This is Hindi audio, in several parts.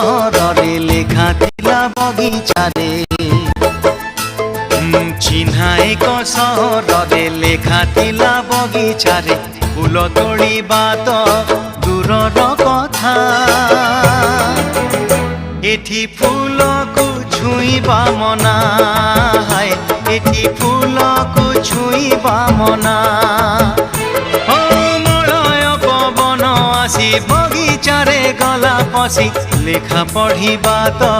सहरे लेखा थिला बगिचारे चिन्हा एक सहरे लेखा थिला बगिचारे फूल तोड़िबा तो दूरर कथा एठी फूल को छुईबा मना हाय एठी फूल को छुईबा मना ओ मलय पवन आसी बगिचारे गला पसी लेखा पढ़िबा तो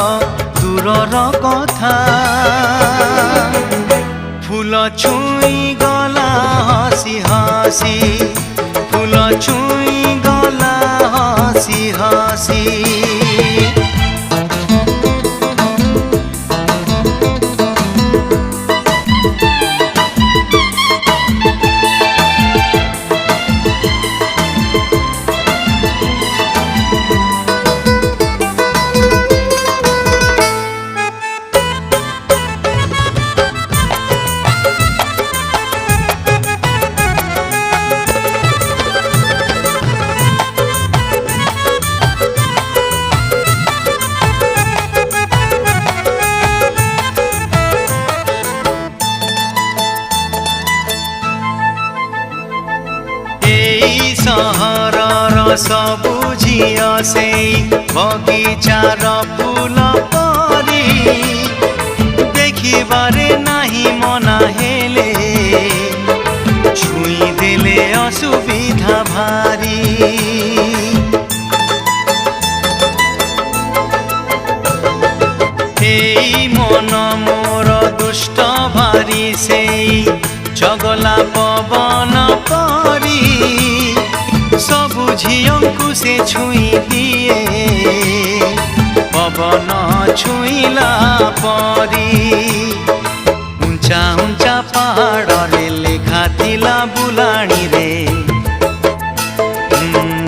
दूरर कथा फूल छुई गला हसी हसी फूल छुई गला हसी हसी सहरर सबु झियो से बगिचार फूल परी देखिबारे नाही मना हेले छुई देले असुविधा भारी एई मन मोर दुष्ट भारी से जगला पवन परी सबु झियों से छुई दिए पवन छुईला परी ऊंचा ऊंचा पहाड़ रे लेखा थिला बुलाणी रे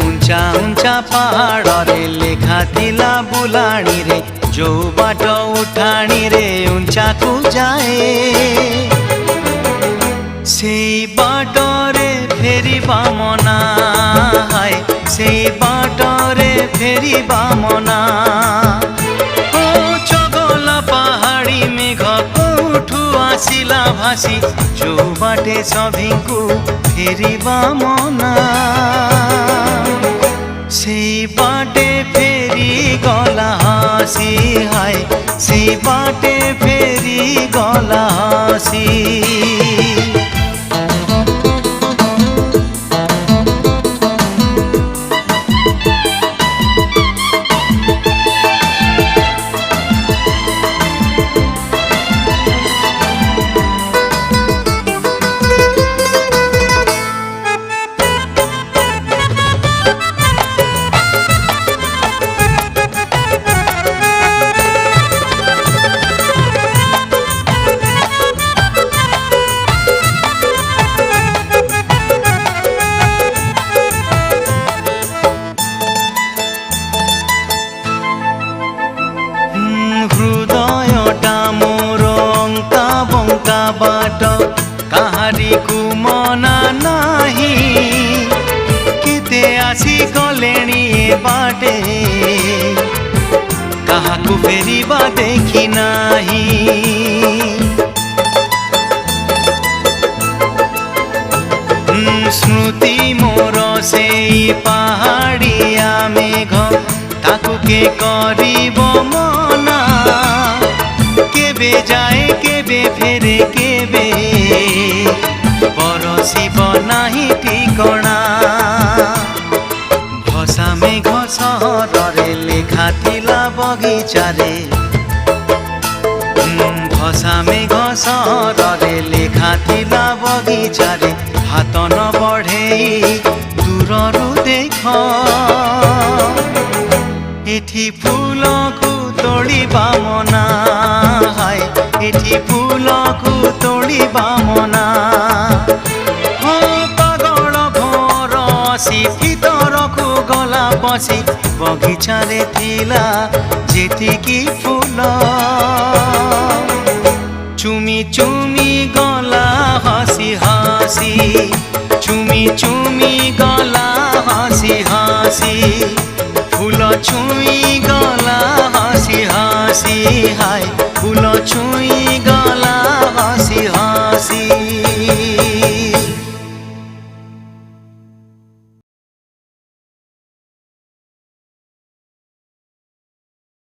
ऊंचा ऊंचा पहाड़ रे लेखा थिला बुलाणी रे जो बाट उठाणी रे ऊंचा को जाए से बाटरे फेरिबा मना हाय से बाटरे फेरिबा मना ओ चगला पहाड़ी मेघ कोठू आसिला भासी जो बाटे सभिंकु फेरिबा मना से बाटे फेरी गला हसी हाय से बाटे फेरी गला हसी बाट कहारी को मना नाही केते आसी गलेणी ए बाटे काहाकू फेरिबा देखी नाही स्मृति मोर से पहाड़िया मेघ ताकू के करिब मना केबे जाए केबे फेरे केबे बरसिब नाही ठिकणा भसा मेघ सहरे लेखा थिला बगिचारे भसा मेघ सहरे लेखा थिला बगिचारे हाथ न बढ़े दूररू देख एठी फूल को तोड़िबा मना हाय एठी फूल को तोड़िबा मना हो पागल भोर आसी भीतर को गला पसी बगिचारे थिला जेतिकी फूल चुमी चुमी गला हसी हसी चुमी चुमी गला हसी हसी फूल छुई गला हसी हसी हाय फूल छुई गला हसी हसी।